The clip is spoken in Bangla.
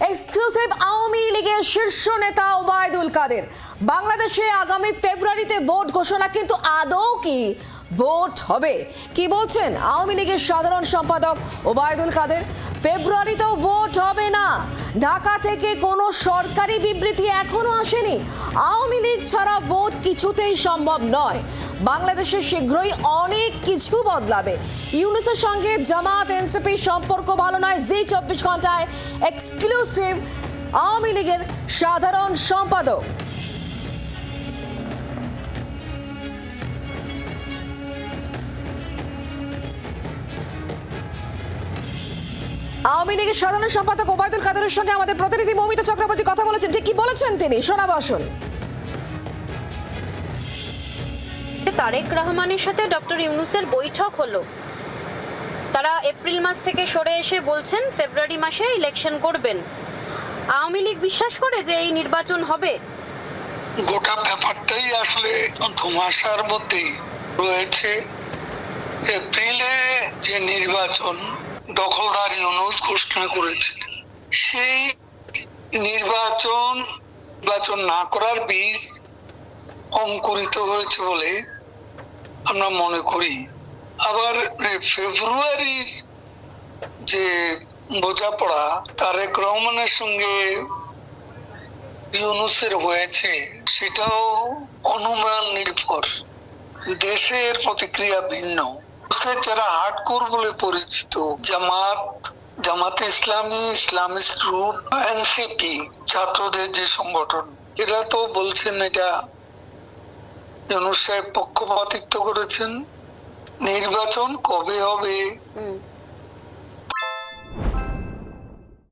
এক্সক্লুসিভ আওয়ামী লীগের শীর্ষ নেতা ওবায়দুল কাদের বাংলাদেশে আগামী ফেব্রুয়ারিতে ভোট ঘোষণা, কিন্তু আদৌ কি ভোট হবে? কি বলছেন আওয়ামী লীগের সাধারণ সম্পাদক ওবায়দুল কাদের? ফেব্রুয়ারিতেও ভোট হবে না। ঢাকা থেকে কোনো সরকারি বিবৃতি এখনো আসেনি। আওয়ামী লীগ ছাড়া ভোট কিছুতেই সম্ভব নয়। বাংলাদেশে শীঘ্রই অনেক কিছু বদলাবে। ইউনূসের সঙ্গে জামাত এনসিপির সম্পর্ক ভালো নয়। জি 24 ঘন্টায় এক্সক্লুসিভ আওয়ামী লীগের সাধারণ সম্পাদক। আওয়ামী লীগের সাধারণ সম্পাদক ওবায়দুল কাদেরের সঙ্গে আমাদের প্রতিনিধি মৌমিতা চক্রবর্তী কথা বলেছেন। ঠিক কি বলেছেন তিনি, শোনাবো আসুন। তারেক রহমানের সাথে ডক্টর ইউনূসের বৈঠক হলো। তারা এপ্রিল মাস থেকে সরে এসে বলছেন ফেব্রুয়ারি মাসে ইলেকশন করবেন। আওয়ামী লীগ বিশ্বাস করে যে এই নির্বাচন হবে? গোটা ব্যাপারটাই আসলে ধোঁয়াশার মধ্যেই রয়েছে। এপ্রিলে যে নির্বাচন দখলদার ইউনূস ঘোষণা করেছে, সেই নির্বাচন না করার বীজ অঙ্কুরিত হয়েছে বলে আমরা মনে করি। আবার ফেব্রুয়ারির যে বোঝাপড়া তারেক রহমানের সঙ্গে ইউনূসের হয়েছে, সেটাও অনুমান নির্ভর। দেশের প্রতিক্রিয়া ভিন্ন। যারা হার্ডকোর বলে পরিচিত জামাতে ইসলামী, ইসলামিস্ট গ্রুপ, এনসিপি, ছাত্রদের যে সংগঠন, এরা তো বলছেন এটা ইউনূস সাহেব পক্ষপাতিত্ব করেছেন। নির্বাচন কবে হবে